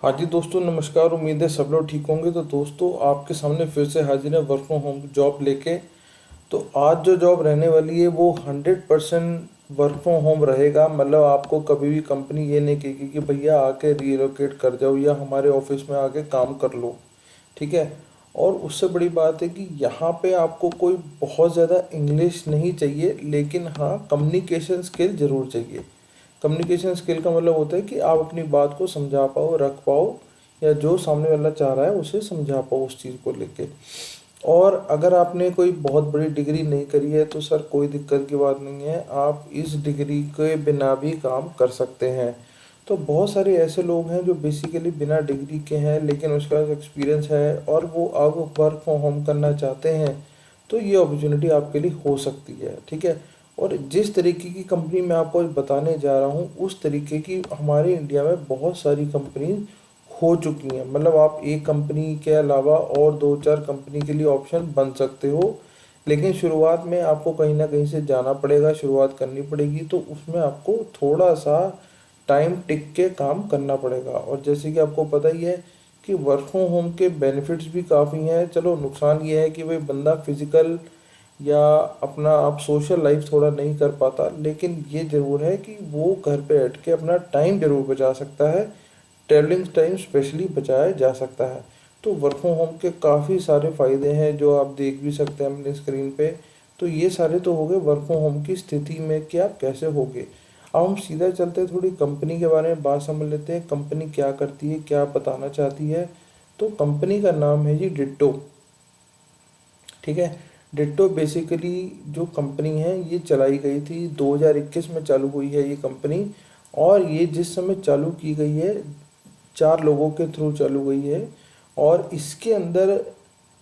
हाँ जी दोस्तों, नमस्कार। उम्मीद है सब लोग ठीक होंगे। तो दोस्तों, आपके सामने फिर से हाजिर है वर्क फ्रॉम होम जॉब लेके। तो आज जो जॉब रहने वाली है वो 100% वर्क फ्रॉम होम रहेगा। मतलब आपको कभी भी कंपनी ये नहीं कहेगी कि भैया आके रिलोकेट कर जाओ या हमारे ऑफिस में आके काम कर लो। ठीक है। और उससे बड़ी बात है कि यहाँ पे आपको कोई बहुत ज़्यादा इंग्लिश नहीं चाहिए, लेकिन हाँ, कम्युनिकेशन स्किल ज़रूर चाहिए। कम्युनिकेशन स्किल का मतलब होता है कि आप अपनी बात को समझा पाओ, रख पाओ, या जो सामने वाला चाह रहा है उसे समझा पाओ उस चीज़ को लेके। और अगर आपने कोई बहुत बड़ी डिग्री नहीं करी है तो सर कोई दिक्कत की बात नहीं है, आप इस डिग्री के बिना भी काम कर सकते हैं। तो बहुत सारे ऐसे लोग हैं जो बेसिकली बिना डिग्री के हैं लेकिन उसके पास एक्सपीरियंस है और वो अब वर्क फ्रॉम होम करना चाहते हैं। तो ये अपॉर्चुनिटी आपके लिए हो सकती है। ठीक है। और जिस तरीके की कंपनी मैं आपको आज बताने जा रहा हूँ उस तरीके की हमारे इंडिया में बहुत सारी कंपनी हो चुकी हैं। मतलब आप एक कंपनी के अलावा और दो चार कंपनी के लिए ऑप्शन बन सकते हो, लेकिन शुरुआत में आपको कहीं ना कहीं से जाना पड़ेगा, शुरुआत करनी पड़ेगी। तो उसमें आपको थोड़ा सा टाइम टिक के काम करना पड़ेगा। और जैसे कि आपको पता ही है कि वर्क फ्रॉम होम के बेनिफिट्स भी काफ़ी हैं। चलो, नुकसान ये है कि भाई बंदा फिजिकल या अपना आप सोशल लाइफ थोड़ा नहीं कर पाता, लेकिन ये ज़रूर है कि वो घर पे बैठ के अपना टाइम ज़रूर बचा सकता है। ट्रैवलिंग टाइम स्पेशली बचाया जा सकता है। तो वर्क फ्रॉम होम के काफ़ी सारे फ़ायदे हैं जो आप देख भी सकते हैं अपने स्क्रीन पे। तो ये सारे तो हो गए वर्क फ्रॉम होम की स्थिति में कि आप कैसे होगे। अब हम सीधा चलते हैं, थोड़ी कंपनी के बारे में बात समझ लेते हैं। कंपनी क्या करती है, क्या बताना चाहती है। तो कंपनी का नाम है जी डिट्टो। ठीक है। डिट्टो बेसिकली जो कंपनी है ये चलाई गई थी 2021 में, चालू हुई है ये कंपनी। और ये जिस समय चालू की गई है, चार लोगों के थ्रू चालू हुई है। और इसके अंदर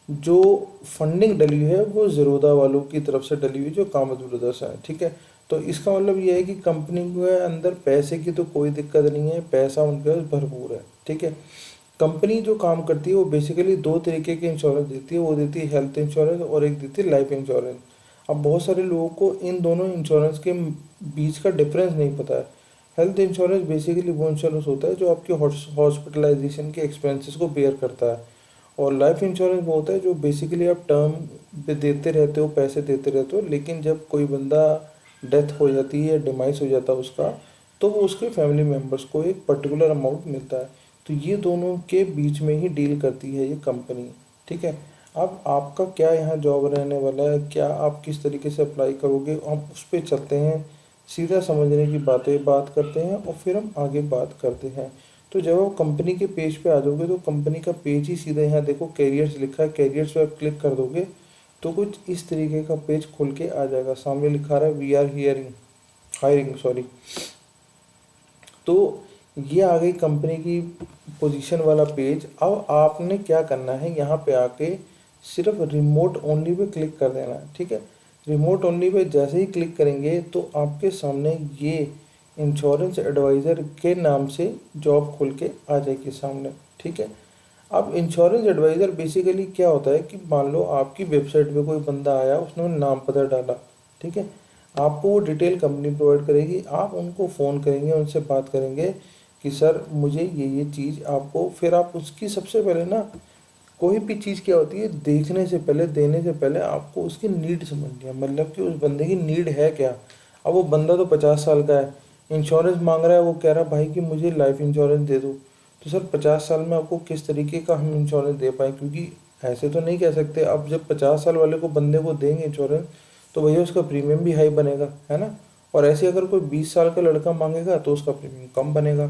जो फंडिंग डली है वो ज़ीरोधा वालों की तरफ से डली हुई, जो कामत ब्रदर्स है। ठीक है। तो इसका मतलब ये है कि कंपनी के अंदर पैसे की तो कोई दिक्कत नहीं है, पैसा उनके पास भरपूर है। ठीक है। कंपनी जो काम करती है वो बेसिकली दो तरीके के इंश्योरेंस देती है। वो देती है हेल्थ इंश्योरेंस और एक देती है लाइफ इंश्योरेंस। अब बहुत सारे लोगों को इन दोनों इंश्योरेंस के बीच का डिफरेंस नहीं पता है। हेल्थ इंश्योरेंस बेसिकली वो इंश्योरेंस होता है जो आपके हॉस्पिटलाइजेशन के एक्सपेंसेस को बेयर करता है। और लाइफ इंश्योरेंस वो होता है जो बेसिकली आप टर्म पे देते रहते हो, पैसे देते रहते हो, लेकिन जब कोई बंदा डेथ हो जाती है या डिमाइस हो जाता है उसका, तो वो उसके फैमिली मेम्बर्स को एक पर्टिकुलर अमाउंट मिलता है। तो ये दोनों के बीच में ही डील करती है ये कंपनी। ठीक है। अब आपका क्या यहाँ जॉब रहने वाला है, क्या आप किस तरीके से अप्लाई करोगे, हम उस पर चलते हैं। सीधा समझने की बातें बात करते हैं और फिर हम आगे बात करते हैं। तो जब आप कंपनी के पेज पे आ जाओगे तो कंपनी का पेज ही सीधा यहाँ देखो कैरियर्स लिखा है, कैरियर्स पे आप क्लिक कर दोगे तो कुछ इस तरीके का पेज खुल के आ जाएगा। सामने लिखा रहा है we are hearing hiring, sorry. तो ये आ गई कंपनी की पोजीशन वाला पेज। अब आपने क्या करना है, यहाँ पे आके सिर्फ रिमोट ओनली पे क्लिक कर देना है। ठीक है। रिमोट ओनली पे जैसे ही क्लिक करेंगे तो आपके सामने ये इंश्योरेंस एडवाइज़र के नाम से जॉब खुल के आ जाएगी सामने। ठीक है। अब इंश्योरेंस एडवाइज़र बेसिकली क्या होता है कि मान लो आपकी वेबसाइट पे कोई बंदा आया, उसने नाम पता डाला। ठीक है। आपको वो डिटेल कंपनी प्रोवाइड करेगी, आप उनको फ़ोन करेंगे, उनसे बात करेंगे कि सर मुझे ये चीज़ आपको, फिर आप उसकी सबसे पहले ना, कोई भी चीज़ क्या होती है, देखने से पहले देने से पहले आपको उसकी नीड समझनी है। मतलब कि उस बंदे की नीड है क्या। अब वो बंदा तो 50 साल का है, इंश्योरेंस मांग रहा है, वो कह रहा है भाई कि मुझे लाइफ इंश्योरेंस दे दो। तो सर 50 साल में आपको किस तरीके का हम इंश्योरेंस दे पाए, क्योंकि ऐसे तो नहीं कह सकते। अब जब 50 साल वाले को बंदे को देंगे इंश्योरेंस तो भैया उसका प्रीमियम भी हाई बनेगा, है ना। और ऐसे अगर कोई 20 साल का लड़का मांगेगा तो उसका प्रीमियम कम बनेगा।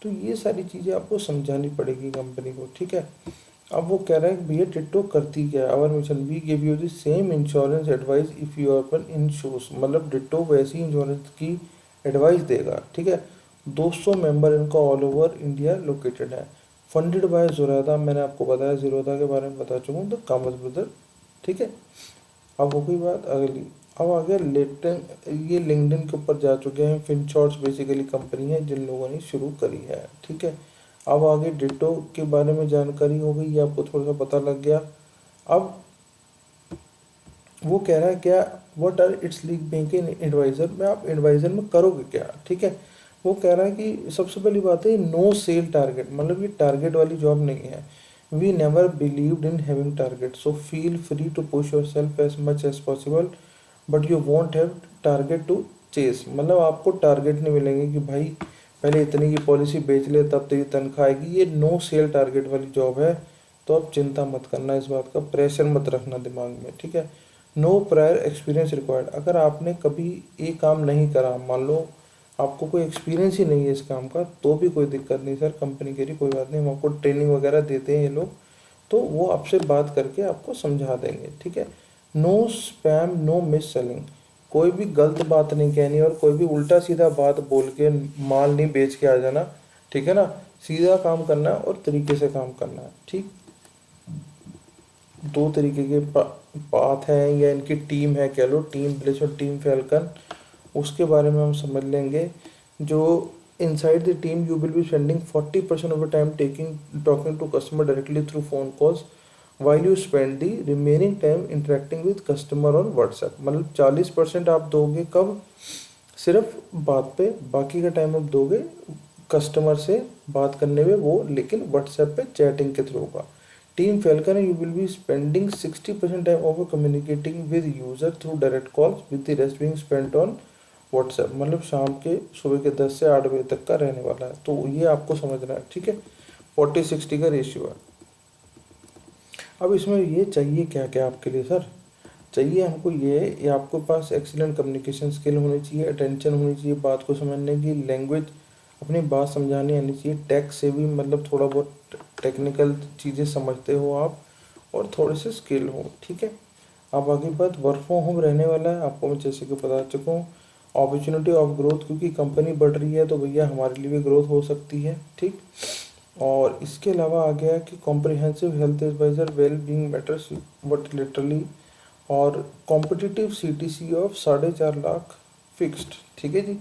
तो ये सारी चीज़ें आपको समझानी पड़ेगी कंपनी को। ठीक है। अब वो कह रहा है कि भैया टिट्टो करती क्या है। Our mission we give you the same insurance advice if you are in shoes. मतलब डिट्टो वैसी इंश्योरेंस की एडवाइस देगा। ठीक है। 200 मेंबर इनका ऑल ओवर इंडिया लोकेटेड है। फंडेड बाय ज़ीरोधा, मैंने आपको बताया ज़ीरोधा के बारे में बता चुका हूँ, द कामत ब्रदर। ठीक है। अब हो गई बात अगली। अब आ गया लेटेन, ये लिंक्डइन के ऊपर जा चुके हैं। फिनशॉर्ट्स बेसिकली कंपनी है जिन लोगों ने शुरू करी है। ठीक है। अब आगे डिट्टो के बारे में जानकारी हो गई, ये आपको थोड़ा सा पता लग गया। अब वो कह रहा है क्या, what are its league bank in adviser में, आप एडवाइज़र में करोगे क्या। ठीक है। वो कह रहा है कि सबसे पहली बात है नो सेल टारगेट, मतलब ये टारगेट वाली जॉब नहीं है। We never believed in having target, so feel free to push yourself as much as possible, but you won't have target to chase. मतलब आपको टारगेट नहीं मिलेंगे कि भाई पहले इतने की पॉलिसी बेच ले तब तेरी तनख्वाह आएगी। ये नो सेल टारगेट वाली जॉब है, तो आप चिंता मत करना, इस बात का प्रेशर मत रखना दिमाग में, ठीक है। नो प्रायर एक्सपीरियंस रिक्वायर्ड, अगर आपने कभी ये काम नहीं करा, मान लो आपको कोई एक्सपीरियंस ही नहीं है इस काम का, तो भी कोई दिक्कत नहीं सर, कंपनी कह रही कोई बात नहीं, हम आपको ट्रेनिंग वगैरह देते हैं ये लोग, तो वो आपसे बात करके आपको समझा देंगे, ठीक है। No spam no mis selling, कोई भी गलत बात नहीं कहनी और कोई भी उल्टा सीधा बात बोल के माल नहीं बेच के आ जाना, ठीक है ना। सीधा काम करना है और तरीके से काम करना है, ठीक। दो तरीके के पाथ हैं या इनकी टीम है, कह लो टीम ब्लिस और टीम फैल्कन, उसके बारे में हम समझ लेंगे। जो inside the team you will be spending 40% of the time talking to customer directly through phone calls, while you spend the remaining time interacting with customer on WhatsApp. मतलब 40% आप दोगे कब, सिर्फ बात पे, बाकी का टाइम आप दोगे कस्टमर से बात करने में, वो लेकिन व्हाट्सएप पे चैटिंग के थ्रू होगा। Team falcon you will be spending 60% time over communicating with user through direct calls with the rest being spent on WhatsApp. मतलब शाम के सुबह के 10 से 8 बजे तक का रहने वाला है, तो ये आपको समझना है, ठीक है। 40-60 का रेशियो है। अब इसमें ये चाहिए क्या क्या आपके लिए सर, चाहिए हमको ये आपके पास एक्सीलेंट कम्युनिकेशन स्किल होनी चाहिए, अटेंशन होनी चाहिए, बात को समझने की लैंग्वेज, अपनी बात समझानी आनी चाहिए, टेक से भी मतलब थोड़ा बहुत टेक्निकल चीज़ें समझते हो आप, और थोड़े से स्किल हो, ठीक है। अब आगे बात वर्क फ्रॉम होम रहने वाला है, आपको मैं जैसे कि बता चुका हूँ। अपॉर्चुनिटी ऑफ ग्रोथ, क्योंकि कंपनी बढ़ रही है तो भैया हमारे लिए भी ग्रोथ हो सकती है, ठीक। और इसके अलावा आ गया कि comprehensive health advisor, well being matters what literally, और competitive CTC of 4.5 lakh fixed, ठीक है जी।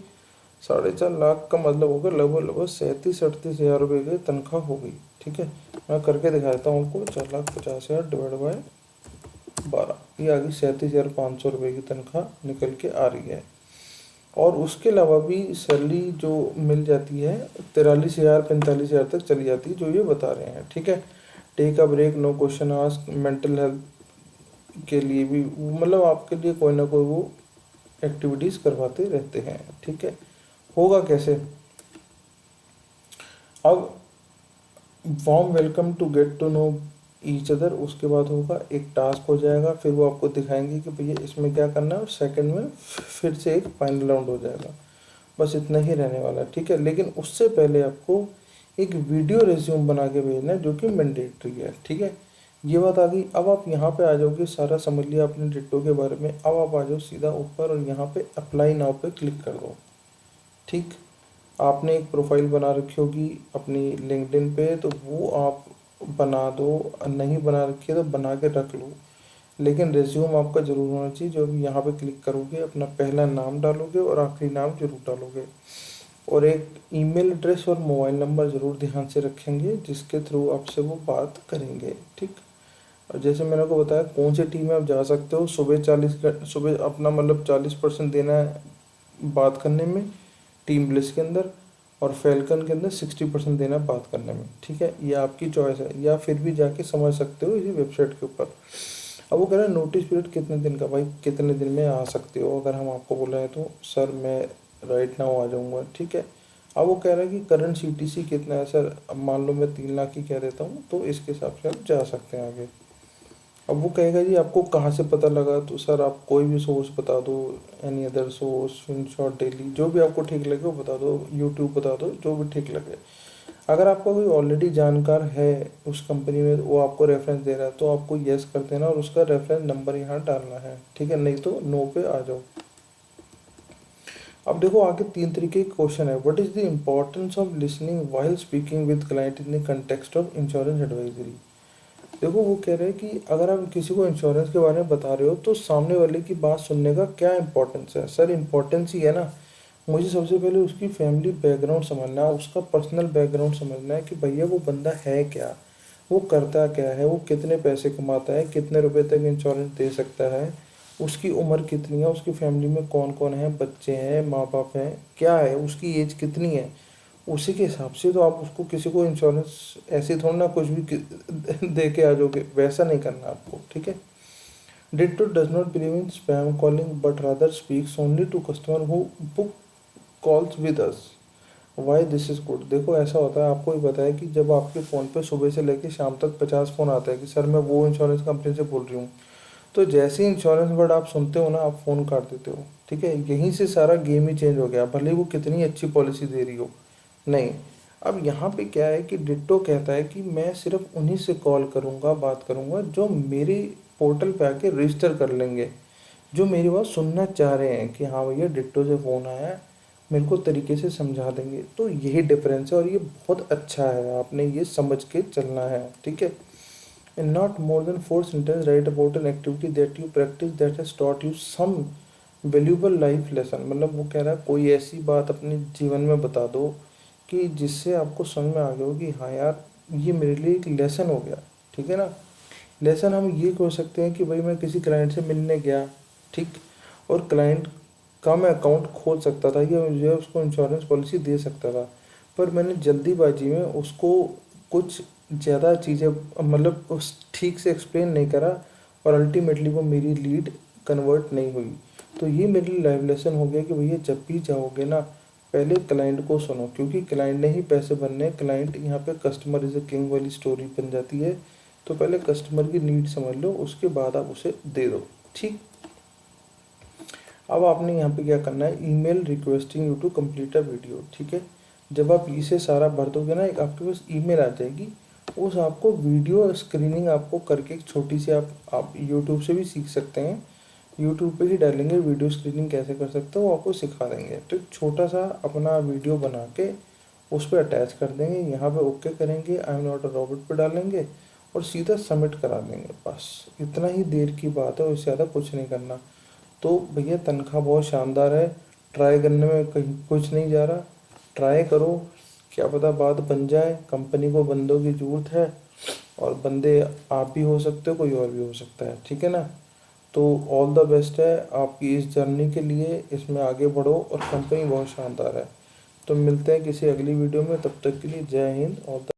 4.5 लाख का मतलब होगा लगभग 37-38 हज़ार रुपये की तनख्वाह हो गई, ठीक है। मैं करके दिखा देता हूँ आपको, 4,50,000 डिवाइड बाय 12, ये आ गई 37,500 रुपये की तनख्वाह निकल के आ रही है। और उसके अलावा भी सैलरी जो मिल जाती है 43,000-45,000 तक चली जाती है, जो ये बता रहे हैं, ठीक है। Take a break, no question ask, mental health के लिए भी मतलब आपके लिए कोई ना कोई वो एक्टिविटीज़ करवाते रहते हैं, ठीक है। होगा कैसे, अब warm welcome to get to know each other, उसके बाद होगा एक टास्क हो जाएगा, फिर वो आपको दिखाएंगे कि भैया इसमें क्या करना है, और सेकंड में फिर से एक फाइनल राउंड हो जाएगा। बस इतना ही रहने वाला है, ठीक है। लेकिन उससे पहले आपको एक वीडियो रिज्यूम बना के भेजना है, जो कि मैंडेटरी है, ठीक है। ये बात आ गई। अब आप यहाँ पे आ जाओगे, सारा समझ लिया आपने डिट्टो के बारे में। अब आप आ जाओ सीधा ऊपर और यहाँ पे अप्लाई नाउ पे क्लिक कर दो, ठीक। आपने एक प्रोफाइल बना रखी होगी अपनी लिंक्डइन पे, तो वो आप बना दो, नहीं बना रखी है तो बना के रख लो। लेकिन रिज्यूम आपका ज़रूर होना चाहिए। जो भी यहाँ पे क्लिक करोगे अपना पहला नाम डालोगे और आखिरी नाम जरूर डालोगे, और एक ईमेल एड्रेस और मोबाइल नंबर ज़रूर ध्यान से रखेंगे, जिसके थ्रू आपसे वो बात करेंगे, ठीक। और जैसे मैंने को बताया कौन सी टीम में आप जा सकते हो, सुबह अपना मतलब 40% देना है बात करने में टीम ब्लिस के अंदर, और फैल्कन के अंदर 60% देना बात करने में, ठीक है। ये आपकी चॉइस है, या फिर भी जाके समझ सकते हो इसी वेबसाइट के ऊपर। अब वो कह रहा है नोटिस पीरियड कितने दिन का, भाई कितने दिन में आ सकते हो, अगर हम आपको बोला है तो सर मैं राइट नाउ आ जाऊँगा, ठीक है। अब वो कह रहा है कि करंट सीटीसी कितना है सर, अब मान लो मैं 3 लाख ही कह देता हूँ, तो इसके हिसाब से आप जा सकते हैं आगे। अब वो कहेगा जी आपको कहाँ से पता लगा, तो सर आप कोई भी सोर्स बता दो, any other source, screenshot daily, जो भी आपको ठीक लगे वो बता दो, यूट्यूब बता दो, जो भी ठीक लगे। अगर आपका कोई ऑलरेडी जानकार है उस कंपनी में, वो आपको रेफरेंस दे रहा है, तो आपको यस कर देना और उसका रेफरेंस नंबर यहाँ डालना है, ठीक है। नहीं तो नो पे आ जाओ। अब देखो आगे 3 तरीके के क्वेश्चन है। What is the importance of listening while speaking with client in the context of insurance advisory. देखो वो कह रहे हैं कि अगर आप किसी को इंश्योरेंस के बारे में बता रहे हो, तो सामने वाले की बात सुनने का क्या इंपॉर्टेंस है। सर इम्पोर्टेंस ही है ना, मुझे सबसे पहले उसकी फैमिली बैकग्राउंड समझना है, उसका पर्सनल बैकग्राउंड समझना है कि भैया वो बंदा है क्या, वो करता क्या है, वो कितने पैसे कमाता है, कितने रुपए तक इंश्योरेंस दे सकता है, उसकी उम्र कितनी है, उसकी फैमिली में कौन कौन है, बच्चे हैं, माँ बाप हैं, क्या है, उसकी एज कितनी है, उसी के हिसाब से तो आप उसको किसी को इंश्योरेंस ऐसे थोड़ा ना कुछ भी दे के आ जाओगे, वैसा नहीं करना आपको, ठीक है। Ditto does not believe in spam calling but rather speaks only to customer who book calls with us. Why this is good. देखो ऐसा होता है, आपको ही पता है कि जब आपके फ़ोन पे सुबह से लेकर शाम तक 50 फ़ोन आते हैं कि सर मैं वो इंश्योरेंस कंपनी से बोल रही हूँ, तो जैसे ही इंश्योरेंस वर्ड आप सुनते हो ना, आप फ़ोन काट देते हो, ठीक है। यहीं से सारा गेम ही चेंज हो गया, भले वो कितनी अच्छी पॉलिसी दे रही हो। नहीं, अब यहाँ पे क्या है कि डिट्टो कहता है कि मैं सिर्फ उन्हीं से कॉल करूँगा, बात करूँगा जो मेरे पोर्टल पे आके रजिस्टर कर लेंगे, जो मेरी बात सुनना चाह रहे हैं कि हाँ भैया डिट्टो से फ़ोन आया है, मेरे को तरीके से समझा देंगे। तो यही डिफरेंस है और ये बहुत अच्छा है, आपने ये समझ के चलना है, ठीक है। And not more than 4 sentences write about an activity that you practice that has taught you some valuable life lesson। मतलब वो कह रहा है कोई ऐसी बात अपने जीवन में बता दो कि जिससे आपको समझ में आ गया हो कि हाँ यार ये मेरे लिए एक लेसन हो गया, ठीक है ना। लेसन हम ये कह सकते हैं कि भाई मैं किसी क्लाइंट से मिलने गया, ठीक, और क्लाइंट का मैं अकाउंट खोल सकता था या मुझे उसको इंश्योरेंस पॉलिसी दे सकता था, पर मैंने जल्दीबाजी में उसको कुछ ज़्यादा चीज़ें मतलब उस ठीक से एक्सप्लेन नहीं करा और अल्टीमेटली वो मेरी लीड कन्वर्ट नहीं हुई। तो ये मेरे लिए लाइव लेसन हो गया कि भैया जब भी जाओगे ना, पहले क्लाइंट को सुनो, क्योंकि क्लाइंट ने ही पैसे बनने, क्लाइंट यहाँ पे कस्टमर इज़ अ किंग वाली स्टोरी बन जाती है। तो पहले कस्टमर की नीड समझ लो, उसके बाद आप उसे दे दो, ठीक। अब आपने यहाँ पे क्या करना है, email requesting you to complete a video, ठीक है। जब आप इसे सारा भर दोगे ना, एक आपके पास ईमेल आ जाएगी, उस आपको वीडियो स्क्रीनिंग आपको करके एक छोटी सी आप यूट्यूब से भी सीख सकते हैं, यूट्यूब पे ही डालेंगे वीडियो स्क्रीनिंग कैसे कर सकते हो, वो आपको सिखा देंगे। तो एक छोटा सा अपना वीडियो बना के उस पर अटैच कर देंगे, यहाँ पे ओके करेंगे, I am not a robot पे डालेंगे और सीधा सबमिट करा देंगे। बस इतना ही देर की बात है, उससे ज़्यादा कुछ नहीं करना। तो भैया तनख्वाह बहुत शानदार है, ट्राई करने में कहीं कुछ नहीं जा रहा, ट्राई करो, क्या पता बात बन जाए। कंपनी को बंदों की ज़रूरत है और बंदे आप भी हो सकते हो, कोई और भी हो सकता है, ठीक है ना। तो ऑल द बेस्ट है आपकी इस जर्नी के लिए, इसमें आगे बढ़ो और कंपनी बहुत शानदार है। तो मिलते हैं किसी अगली वीडियो में, तब तक के लिए जय हिंद। All the